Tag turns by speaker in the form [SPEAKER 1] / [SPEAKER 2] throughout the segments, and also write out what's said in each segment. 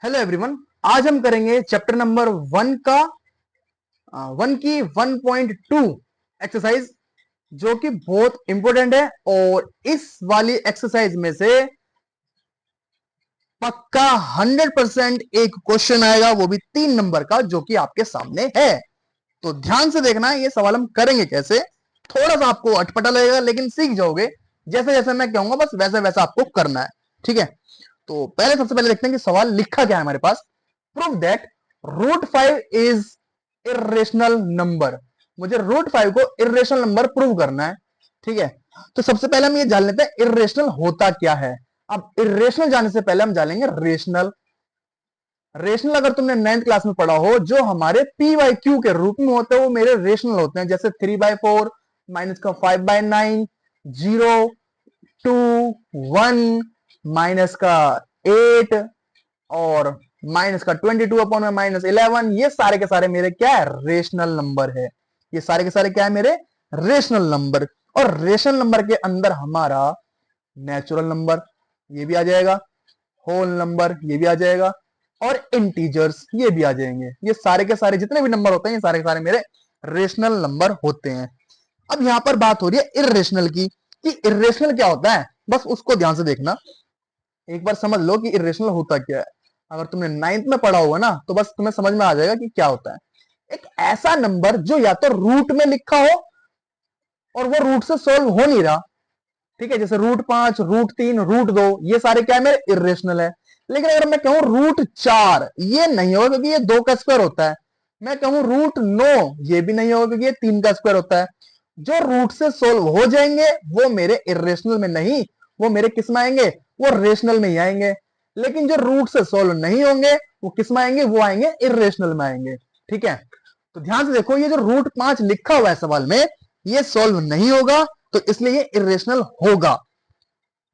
[SPEAKER 1] Hello everyone. आज हम करेंगे चैप्टर नंबर 1 की 1.2 एक्सरसाइज, जो कि बहुत इंपॉर्टेंट है। और इस वाली एक्सरसाइज में से पक्का 100% एक क्वेश्चन आएगा, वो भी 3 नंबर का, जो कि आपके सामने है। तो ध्यान से देखना, ये सवाल हम करेंगे कैसे। थोड़ा सा आपको अटपटा लगेगा, लेकिन सीख जाओगे। जैसे जैसे मैं कहूंगा बस वैसे वैसा आपको करना है, ठीक है। तो पहले सबसे पहले देखते हैं कि सवाल लिखा क्या है हमारे पास। Prove that √5 is irrational number. मुझे √5 को इरेशनल नंबर प्रूव करना है, ठीक है। तो सबसे पहले हम ये जान लेते हैं इरेशनल होता क्या है। अब इरेशनल जाने से पहले हम जानेंगे रेशनल। रेशनल अगर तुमने 9th क्लास में पढ़ा हो, जो हमारे पी वाई क्यू के रूप में होते हैं वो मेरे रेशनल होते हैं। जैसे 3/4 माइनस का 5/9, 0, 2, 1 माइनस का 8 और माइनस का 22/-11। ये सारे के सारे मेरे क्या है, रेशनल नंबर है। ये सारे के सारे क्या है, मेरे रेशनल नंबर। और रेशनल नंबर के अंदर हमारा नेचुरल नंबर ये भी आ जाएगा, होल नंबर ये भी आ जाएगा, और इंटीजर्स ये भी आ जाएंगे। ये सारे के सारे जितने भी नंबर होते हैं, ये सारे के सारे मेरे रेशनल नंबर होते हैं। अब यहां पर बात हो रही है इर्रेशनल की, कि इर्रेशनल क्या होता है, बस उसको ध्यान से देखना। एक बार समझ लो कि इरेशनल होता क्या है। अगर तुमने 9th में पढ़ा होगा ना, तो बस तुम्हें समझ में आ जाएगा कि क्या होता है। एक ऐसा नंबर जो या तो रूट में लिखा हो और वो रूट से सोल्व हो नहीं रहा, ठीक है। जैसे √5, √3, √2, ये सारे क्या है, मेरे इरेशनल है। लेकिन अगर मैं कहूं √4, ये नहीं होगा क्योंकि ये 2 का स्क्वायर होता है। मैं कहूं √9, ये भी नहीं होगा क्योंकि ये 3 का स्क्वायर होता है। जो रूट से सोल्व हो जाएंगे वो मेरे इरेशनल में नहीं, वो मेरे किस में आएंगे, वो रेशनल में ही आएंगे। लेकिन जो रूट से सोल्व नहीं होंगे वो किस में आएंगे, वो आएंगे इरेशनल में आएंगे, ठीक है। तो ध्यान से देखो, ये जो √5 लिखा हुआ है सवाल में, ये सोल्व नहीं होगा, तो इसलिए ये इरेशनल होगा।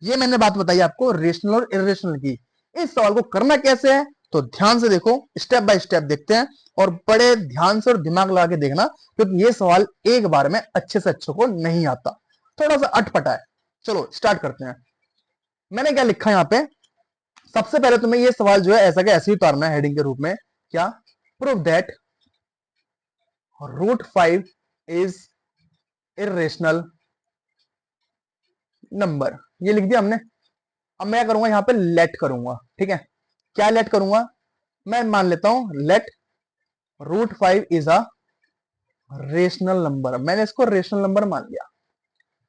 [SPEAKER 1] ये मैंने बात बताई आपको रेशनल और इरेशनल की। इस सवाल को करना कैसे है, तो ध्यान से देखो, स्टेप बाय स्टेप देखते हैं। और बड़े ध्यान से और दिमाग लगा के देखना, क्योंकि ये सवाल एक बार में अच्छे से अच्छे को नहीं आता, थोड़ा सा अटपटा है। चलो स्टार्ट करते हैं। मैंने क्या लिखा है यहाँ पे, सबसे पहले तुम्हें ये सवाल जो है ऐसा का ऐसे ही उतारना है हेडिंग के रूप में। क्या, prove that √5 is irrational number, ये लिख दिया हमने। अब मैं क्या करूंगा, यहाँ पे लेट करूंगा, ठीक है। क्या लेट करूंगा, मैं मान लेता हूं let √5 is a rational number. मैंने इसको रेशनल नंबर मान लिया।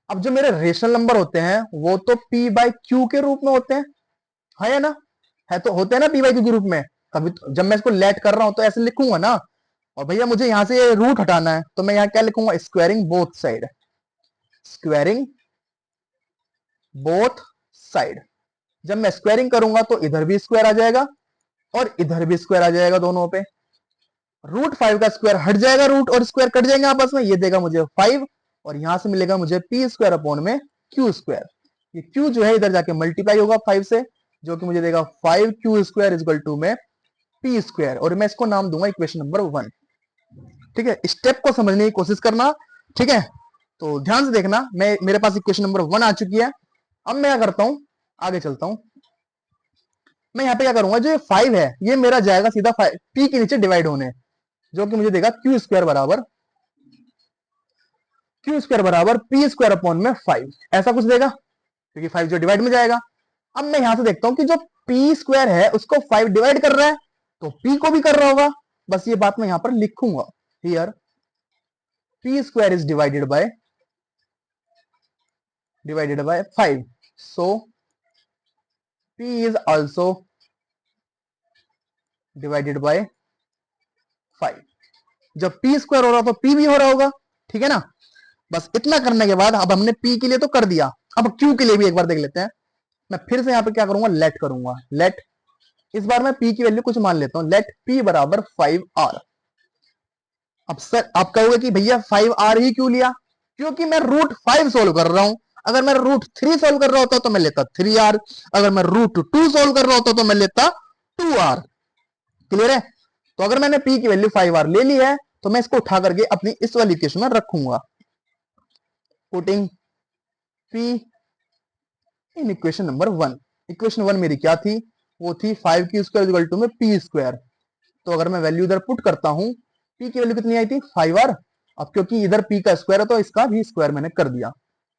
[SPEAKER 1] अब जो मेरे रेशनल नंबर होते हैं वो तो p/q के रूप में होते हैं, है या ना, है तो होते हैं ना p/q के रूप में। कभी तो, जब मैं इसको लेट कर रहा हूं तो ऐसे लिखूंगा ना। और भैया मुझे यहां से रूट हटाना है, तो मैं यहां क्या लिखूंगा, squaring both side, squaring both side. जब मैं स्क्वायरिंग करूंगा तो इधर भी स्क्वायर आ जाएगा और इधर भी स्क्वायर आ जाएगा, दोनों पे। √5 का स्क्वायर हट जाएगा, रूट और स्क्वायर कट जाएंगे आपस में, ये देगा मुझे 5, और यहां से मिलेगा मुझे p²/q²। ये q जो है इधर जाके मल्टीप्लाई होगा 5 से, जो कि मुझे देगा 5q² में p²। और मैं इसको नाम दूंगा इक्वेशन नंबर 1, ठीक है। स्टेप को समझने की कोशिश करना, ठीक है। तो ध्यान से देखना, मैं मेरे पास इक्वेशन नंबर 1 आ चुकी है। अब मैं क्या करता हूं, आगे चलता हूं। मैं यहाँ पे क्या करूंगा, जो ये 5 है ये मेरा जाएगा सीधा p के नीचे डिवाइड होने, जो कि मुझे देगा q² ऐसा कुछ देगा, क्योंकि 5 जो डिवाइड में जाएगा। अब मैं यहां से देखता हूं कि जो p² है उसको 5 डिवाइड कर रहा है, तो p को भी कर रहा होगा। बस ये बात मैं यहां पर लिखूंगा, here p² is divided by 5, so p is also divided by 5। जब p² हो रहा तो p भी हो रहा होगा, ठीक है ना। बस इतना करने के बाद अब हमने p के लिए तो कर दिया, अब q के लिए भी एक बार देख लेते हैं। मैं फिर से यहाँ पे क्या करूंगा, लेट करूंगा। लेट, इस बार मैं p की वैल्यू कुछ मान लेता हूं, लेट p बराबर 5r। अब सर आप कहोगे कि भैया 5r ही क्यों लिया, क्योंकि मैं √5 सोल्व कर रहा हूं। अगर मैं √3 सोल्व कर रहा होता तो मैं लेता 3r, अगर मैं √2 सोल्व कर रहा होता तो मैं लेता 2r। क्लियर है। तो अगर मैंने p की वैल्यू 5r ले ली है, तो मैं इसको उठा करके अपनी इस वाली इक्वेशन में रखूंगा, putting p in equation number 1। Equation 1 मेरी क्या थी, वो थी 5 की स्क्वायर इक्वल टू में पी स्क्वायर। तो अगर मैं वैल्यू इधर पुट करता हूं, पी की वैल्यू कितनी आई थी 5r। अब क्योंकि इधर पी का स्क्वायर है तो इसका भी स्क्वायर मैंने कर दिया।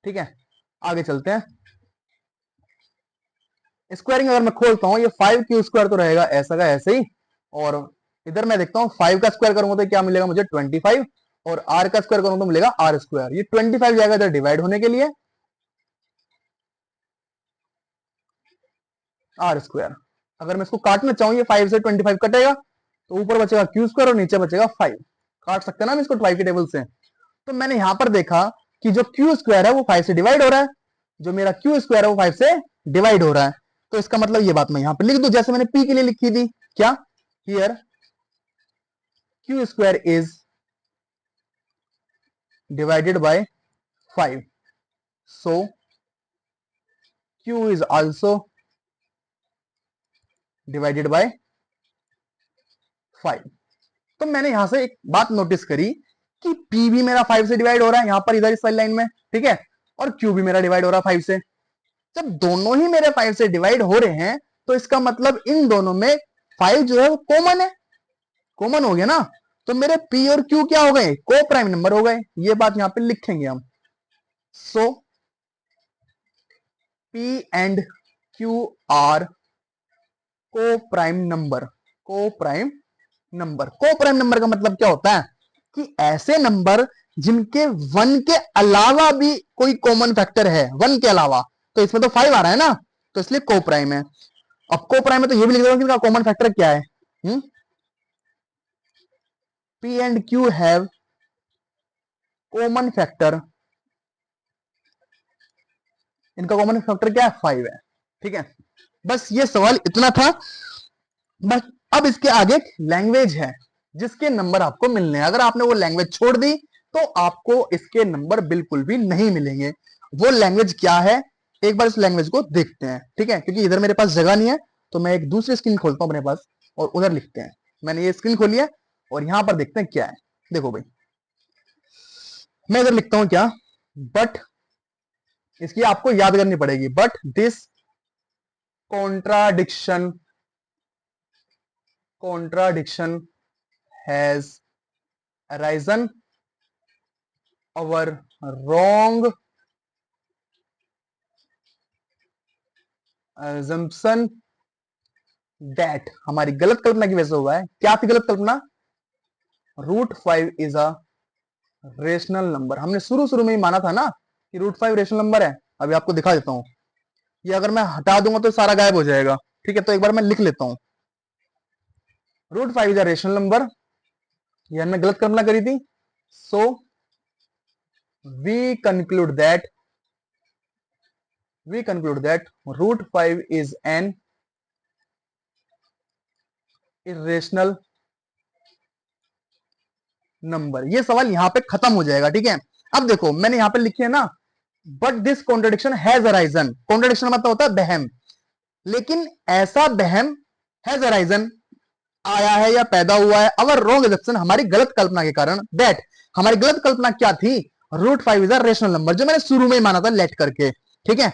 [SPEAKER 1] ठीक है, आगे चलते हैं। स्क्वायरिंग अगर मैं खोलता हूं, ये 5 की स्क्वायर तो रहेगा ऐसा का ऐसे ही, और इधर मैं देखता हूं 5 का स्क्वायर करूंगा तो क्या मिलेगा मुझे 25, और r का स्क्वायर करूंगा तो मिलेगा r स्क्वायर। ये 25 जाएगा इधर डिवाइड होने के लिए, r स्क्वायर। अगर मैं इसको काटना चाहूं, ये 5 से 25 कटेगा तो ऊपर बचेगा क्यू स्क्वायर और नीचे बचेगा 5। काट सकते हैं ना हम इसको 5 के टेबल से। तो मैंने यहां पर देखा कि जो क्यू स्क्वायर है वो 5 से डिवाइड हो रहा है, जो मेरा क्यू स्क्वायर है वो 5 से डिवाइड हो रहा है। तो इसका मतलब ये बात मैं यहां पर लिख दूं, जैसे मैंने पी के लिए लिखी थी, क्या here Q square is divided by 5, so Q is also divided by 5। तो मैंने यहां से एक बात नोटिस करी कि P भी मेरा 5 से डिवाइड हो रहा है यहां पर इधर इस लाइन में, ठीक है, और Q भी मेरा डिवाइड हो रहा है 5 से। जब दोनों ही मेरे 5 से डिवाइड हो रहे हैं तो इसका मतलब इन दोनों में 5 जो है वो कॉमन है, कॉमन हो गया ना। तो मेरे P और Q क्या हो गए, को प्राइम नंबर हो गए। ये बात यहां पे लिखेंगे हम। सो P एंड Q आर को प्राइम नंबर। को प्राइम नंबर, को प्राइम नंबर का मतलब क्या होता है कि ऐसे नंबर जिनके 1 के अलावा भी कोई कॉमन फैक्टर है, 1 के अलावा। तो इसमें तो 5 आ रहा है ना, तो इसलिए को प्राइम है। अब को प्राइम है तो ये भी लिख देगा कि इनका कॉमन फैक्टर क्या है। P and Q have common factor, इनका कॉमन फैक्टर क्या है 5 है। ठीक है, बस ये सवाल इतना था। बस अब इसके आगे लैंग्वेज है जिसके नंबर आपको मिलने हैं। अगर आपने वो लैंग्वेज छोड़ दी तो आपको इसके नंबर बिल्कुल भी नहीं मिलेंगे। वो लैंग्वेज क्या है, एक बार इस लैंग्वेज को देखते हैं। ठीक है, क्योंकि इधर मेरे पास जगह नहीं है तो मैं एक दूसरी स्क्रीन खोलता हूं अपने पास और उधर लिखते हैं। मैंने ये स्क्रीन खोली है और यहां पर देखते हैं क्या है। देखो भाई, मैं इधर लिखता हूं क्या, बट इसकी आपको याद करनी पड़ेगी, but this contradiction contradiction has arisen our wrong assumption that, हमारी गलत कल्पना की वजह से हुआ है। क्या थी गलत कल्पना, √5 इज अ रेशनल नंबर। हमने शुरू शुरू में ही माना था ना कि √5 रेशनल नंबर है। अभी आपको दिखा देता हूं, ये अगर मैं हटा दूंगा तो सारा गायब हो जाएगा। ठीक है, तो एक बार मैं लिख लेता हूं, √5 इज अ रेशनल नंबर। ये हमने गलत कल्पना करी थी। So we conclude that √5 is an irrational number. ये सवाल यहां पे खत्म हो जाएगा। ठीक है, अब देखो मैंने यहां पे लिखी है ना, but this contradiction has arisen. Contradiction मतलब होता है बहम, लेकिन ऐसा बहम हैज अराइजन आया है या पैदा हुआ है अवर रॉन्ग एजम्पशन, हमारी गलत कल्पना के कारण। दैट, हमारी गलत कल्पना क्या थी, √5 इज अ रेशनल नंबर, जो मैंने शुरू में ही माना था लेट करके। ठीक है,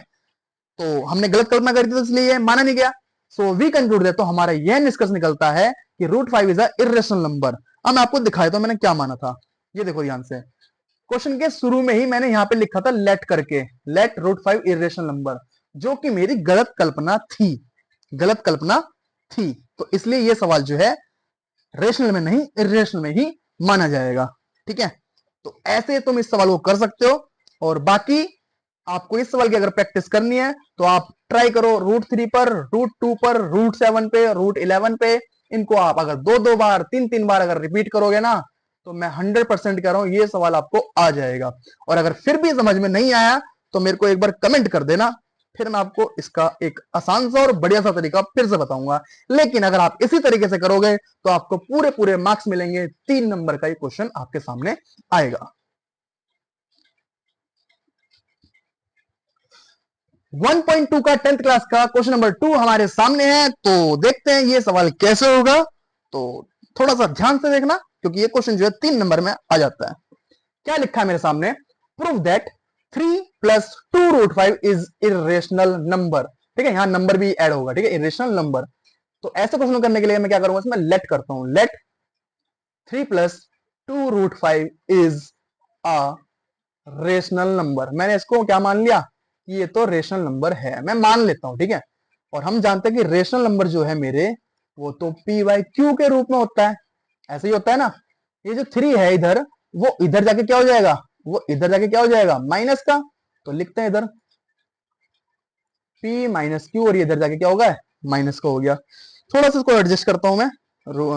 [SPEAKER 1] तो हमने गलत कल्पना करी थी तो इसलिए माना नहीं गया। सो वी कंक्लूड दैट, तो हमारा यह निष्कर्ष निकलता है कि √5 इज अ इर्रेशनल नंबर। अब मैं आपको दिखाया तो मैंने क्या माना था, ये देखो ध्यान से। क्वेश्चन के शुरू में ही मैंने यहां पे लिखा था लेट करके, लेट √5 इर्रेशनल नंबर, जो कि मेरी गलत कल्पना थी, गलत कल्पना थी। तो इसलिए यह सवाल जो है रेशनल में नहीं इर्रेशनल में ही माना जाएगा। ठीक है, तो ऐसे तुम इस सवाल को कर सकते हो। और बाकी आपको इस सवाल की अगर प्रैक्टिस करनी है तो आप ट्राई करो √3 पर, √2 पर, √7 पे, √11 पे। इनको आप अगर 2-2 बार, 3-3 बार अगर रिपीट करोगे ना, तो मैं 100% कह रहा हूं ये सवाल आपको आ जाएगा। और अगर फिर भी समझ में नहीं आया तो मेरे को एक बार कमेंट कर देना, फिर मैं आपको इसका एक आसान सा और बढ़िया सा तरीका फिर से बताऊंगा। लेकिन अगर आप इसी तरीके से करोगे तो आपको पूरे पूरे मार्क्स मिलेंगे। 3 नंबर का ये क्वेश्चन आपके सामने आएगा। 1.2 का 10th क्लास का क्वेश्चन नंबर 2 हमारे सामने है। तो देखते हैं ये सवाल कैसे होगा। तो थोड़ा सा ध्यान से देखना क्योंकि ये क्वेश्चन जो है 3 नंबर में आ जाता है। क्या लिखा है मेरे सामने, prove that 3 + 2 √5 is irrational number. ठीक है, यहाँ नंबर भी ऐड होगा, ठीक है, इरेशनल नंबर। तो ऐसे क्वेश्चन करने के लिए मैं क्या करूंगा, इसमें लेट करता हूं, let 3 + 2√5 is a rational number. मैंने इसको क्या मान लिया कि ये तो रेशनल नंबर है, मैं मान लेता हूं, ठीक है। और हम जानते हैं कि रेशनल नंबर जो है मेरे, वो तो p/q के रूप में होता है, ऐसे ही होता है ना। ये जो 3 है इधर, वो इधर जाके क्या हो जाएगा, वो इधर जाके क्या हो जाएगा, माइनस का। तो लिखते हैं इधर p - q, और ये इधर जाके क्या होगा, माइनस का हो गया। थोड़ा सा इसको एडजस्ट करता हूं मैं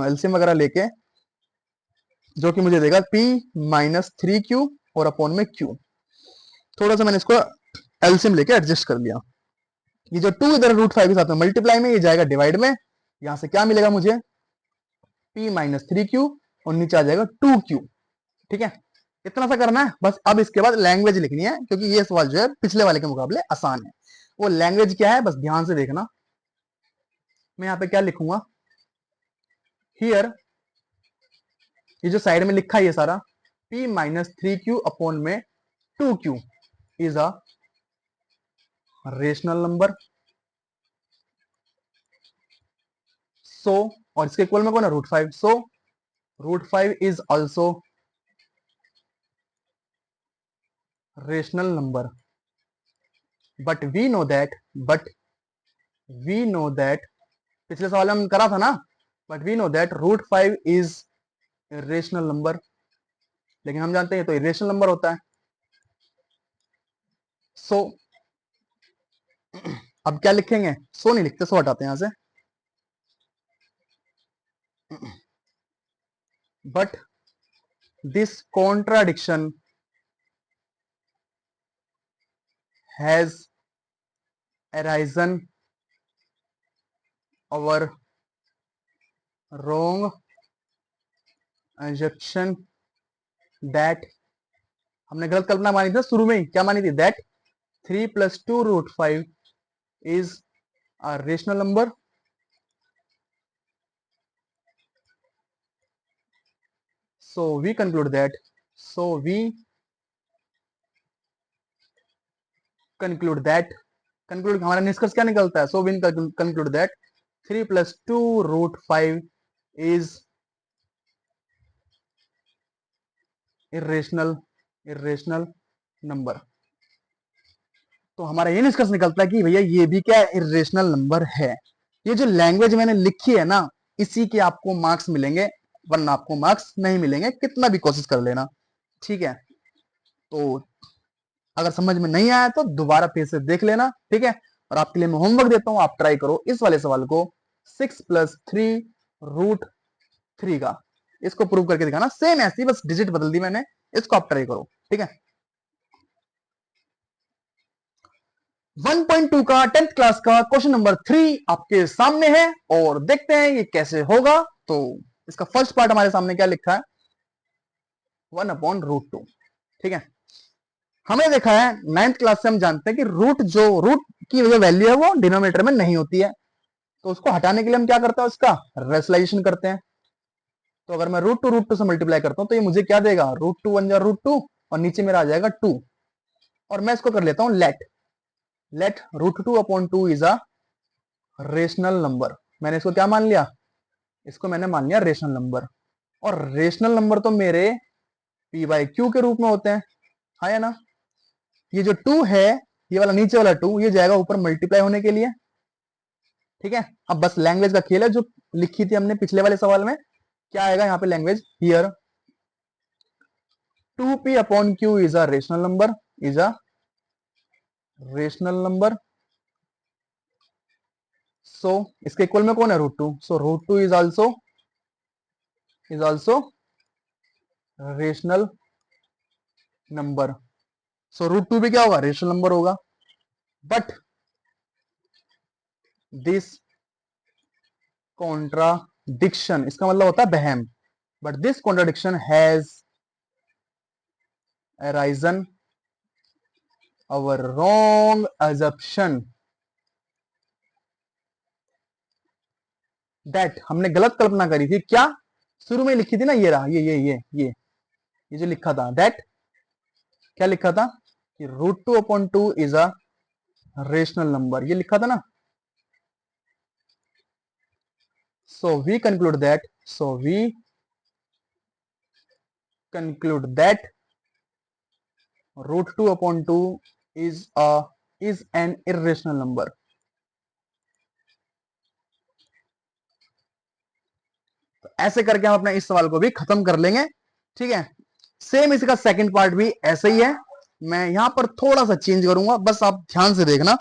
[SPEAKER 1] एलसीएम वगैरह लेके, जो कि मुझे देगा p - 3q और अपॉन में q। थोड़ा सा मैंने इसको एलसीएम लेके एडजस्ट कर लिया। ये जो 2 इधर √5 के साथ में मल्टीप्लाई में, ये जाएगा डिवाइड में, यहां से क्या मिलेगा मुझे, p - 3q, और नीचे आ जाएगा 2q। ठीक है, इतना सा करना है बस। अब इसके बाद लैंग्वेज लिखनी है, क्योंकि ये सवाल जो है पिछले वाले के मुकाबले आसान है। वो लैंग्वेज क्या है, बस ध्यान से देखना। मैं यहाँ पे क्या लिखूंगा, हियर, ये जो साइड में लिखा है ये सारा, p - 3q अपॉन में 2q is a rational number. So, और इसके इक्वल में कौन है, √5। So √5 is also rational number. But we know that, पिछले सवाल में हम करा था ना, but we know that √5 is rational number. लेकिन हम जानते हैं तो इरेशनल नंबर होता है। सो अब क्या लिखेंगे, सो नहीं लिखते, सो हटाते हैं यहां से। But this contradiction has arisen our wrong assumption that, हमने गलत कल्पना मानी थी शुरू में ही, क्या मानी थी, that 3 + 2√5 is a rational number. So we conclude that, conclude हमारा निष्कर्ष क्या निकलता है, so we conclude that 3 + 2√5 is irrational number. तो हमारा ये निष्कर्ष निकलता है कि भैया ये भी क्या इरेशनल नंबर है। ये जो लैंग्वेज मैंने लिखी है ना, इसी के आपको मार्क्स मिलेंगे, वरना आपको मार्क्स नहीं मिलेंगे, कितना भी कोशिश कर लेना। ठीक है, तो अगर समझ में नहीं आया तो दोबारा फिर से देख लेना, ठीक है। और आपके लिए मैं होमवर्क देता हूं, आप ट्राई करो इस वाले सवाल को, 6 + 3√3 का, इसको प्रूव करके दिखाना, सेम ऐसी बस डिजिट बदल दी मैंने, इसको आप ट्राई करो, ठीक है। 1.2 का 10th क्लास का क्वेश्चन नंबर 3 आपके सामने है, और देखते हैं ये कैसे होगा। तो इसका फर्स्ट पार्ट हमारे सामने क्या लिखा है, 1/√2। ठीक है, हमें देखा है 9th क्लास से, हम जानते हैं कि रूट की जो वैल्यू है वो डिनोमिनेटर में नहीं होती है, तो उसको हटाने के लिए हम क्या करते हैं, उसका रेशनलाइजेशन करते हैं। तो अगर मैं √2 से मल्टीप्लाई करता हूं तो ये मुझे क्या देगा, √2 = √2, और नीचे मेरा आ जाएगा 2। और मैं इसको कर लेता हूं let √2/2 is a rational number. मैंने इसको क्या मान लिया, इसको मैंने मान लिया रेशनल नंबर। और रेशनल नंबर तो मेरे p/q के रूप में होते हैं, हाँ या ना। ये जो 2 है, ये वाला नीचे वाला 2, ये जाएगा ऊपर मल्टीप्लाई होने के लिए। ठीक है, अब बस लैंग्वेज का खेल है, जो लिखी थी हमने पिछले वाले सवाल में, क्या आएगा यहाँ पे language, here 2p/q is a rational number. So इसके इक्वल में कौन है, √2। So √2 is also rational number. So √2 भी क्या होगा, रेशनल नंबर होगा। बट दिस कॉन्ट्राडिक्शन, इसका मतलब होता है बहम, but this contradiction has arisen our wrong assumption that, हमने गलत कल्पना करी थी, क्या, शुरू में लिखी थी ना, ये रहा, ये जो लिखा था, दैट क्या लिखा था कि √2/2 इज अ रेशनल नंबर, ये लिखा था ना। So we conclude that, root two upon two is an irrational number. तो ऐसे करके हम अपने इस सवाल को भी खत्म कर लेंगे। ठीक है, सेम इसका सेकंड पार्ट भी ऐसे ही है, मैं यहां पर थोड़ा सा चेंज करूंगा, बस आप ध्यान से देखना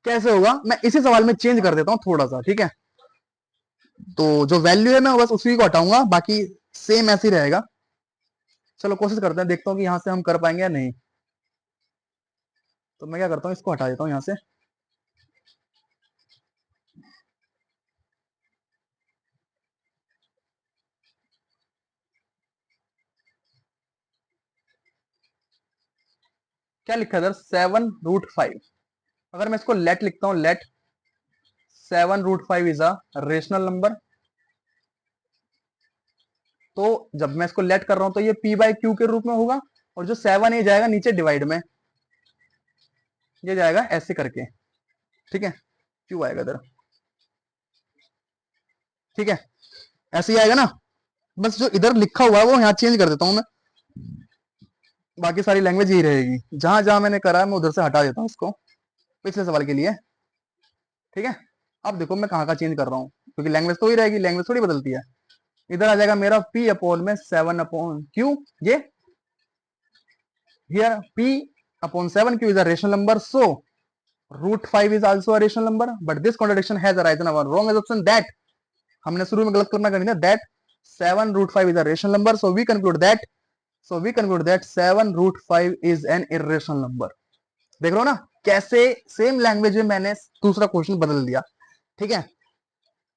[SPEAKER 1] कैसे होगा। मैं इसी सवाल में चेंज कर देता हूं थोड़ा सा, ठीक है। तो जो वैल्यू है मैं बस उसी को हटाऊंगा, बाकी सेम ऐसे ही रहेगा। चलो कोशिश करते हैं, देखता हूं कि यहां से हम कर पाएंगे या नहीं। तो मैं क्या करता हूं, इसको हटा देता हूं यहां से। क्या लिखा है 7√5। अगर मैं इसको लेट लिखता हूं, let 7√5 is a rational number. तो जब मैं इसको लेट कर रहा हूं तो ये पी बाय क्यू के रूप में होगा, और जो 7 ये जाएगा नीचे डिवाइड में, ये जाएगा ऐसे करके, ठीक है, क्यू आएगा इधर, ठीक है, ऐसे ही आएगा ना। बस जो इधर लिखा हुआ है वो यहाँ चेंज कर देता हूं मैं, बाकी सारी लैंग्वेज यही रहेगी। जहां जहां मैंने करा है मैं उधर से हटा देता हूं इसको, पिछले सवाल के लिए, ठीक है। अब देखो मैं कहाँ का चेंज कर रहा हूँ, क्योंकि लैंग्वेज तो ही रहेगी, लैंग्वेज थोड़ी बदलती है। इधर आ जाएगा मेरा p अपॉन में 7/q, ये here p upon 7q is a rational number, so √5 is also a rational number, but this contradiction has arisen our wrong assumption that, हमने शुरू में गलत करना करनी था, that 7√5 is a rational number, so we conclude that 7√5 is an irrational number। देख रहे हो ना कैसे सेम लैंग्वेज में मैंने दूसरा क्वेश्चन बदल दिया, ठीक है।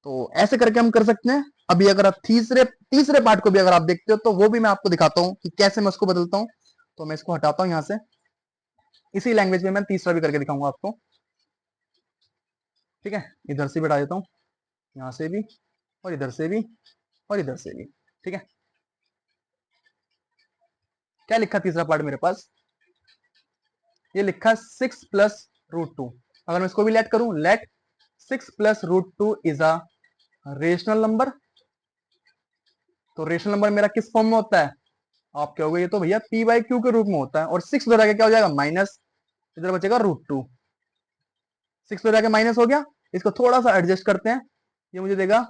[SPEAKER 1] तो ऐसे करके हम कर सकते हैं। अभी अगर आप तीसरे पार्ट को भी अगर आप देखते हो तो वो भी मैं आपको दिखाता हूं कि कैसे मैं उसको बदलता हूं। तो मैं इसको हटाता हूं यहां से, इसी लैंग्वेज में मैं तीसरा भी करके दिखाऊंगा आपको, ठीक है। इधर से भी हटा देता हूं, यहां से भी, और इधर से भी, और इधर से भी, ठीक है। क्या लिखा तीसरा पार्ट मेरे पास, ये लिखा 6+√2। अगर मैं इसको भी लेट करूं, let 6+√2 is a rational number. तो रेशनल नंबर मेरा किस फॉर्म में होता है, आप कहोगे ये तो भैया पी बाई क्यू के रूप में होता है, और 6 उधर आके क्या हो जाएगा माइनस, इधर बचेगा √2, 6 उधर आके माइनस हो गया। इसको थोड़ा सा एडजस्ट करते हैं, ये मुझे देगा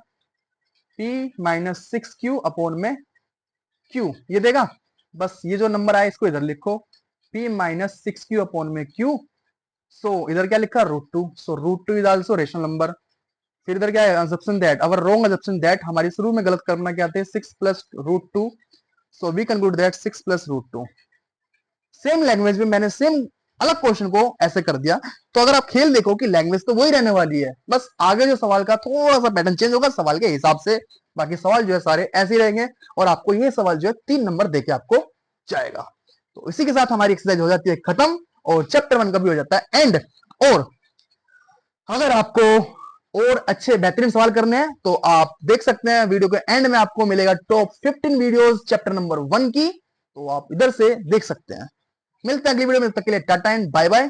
[SPEAKER 1] p-6q अपॉन में q, ये देगा। बस ये जो नंबर आया इसको इधर लिखो, p-6q अपॉन में q। सो इधर क्या लिखा √2, so √2 is also rational number. फिर इधर क्या है, assumption that, our wrong assumption that, हमारी शुरू में गलत करना क्या थे, 6+√2, so we conclude that 6+√2। Same language में मैंने सेम अलग क्वेश्चन को ऐसे कर दिया। तो अगर आप खेल देखो कि लैंग्वेज तो वही रहने वाली है, बस आगे जो सवाल का थोड़ा सा पैटर्न चेंज होगा सवाल के हिसाब से, बाकी सवाल जो है सारे ऐसे ही रहेंगे, और आपको ये सवाल जो है 3 नंबर देके आपको जाएगा। तो इसी के साथ हमारी एक्सरसाइज हो जाती है खत्म, और चैप्टर 1 का भी हो जाता है एंड। और अगर आपको और अच्छे बेहतरीन सवाल करने हैं तो आप देख सकते हैं वीडियो के एंड में आपको मिलेगा टॉप 15 वीडियोस चैप्टर नंबर 1 की, तो आप इधर से देख सकते हैं। मिलते हैं अगली वीडियो में, तब तक के लिए टाटा एंड बाय बाय।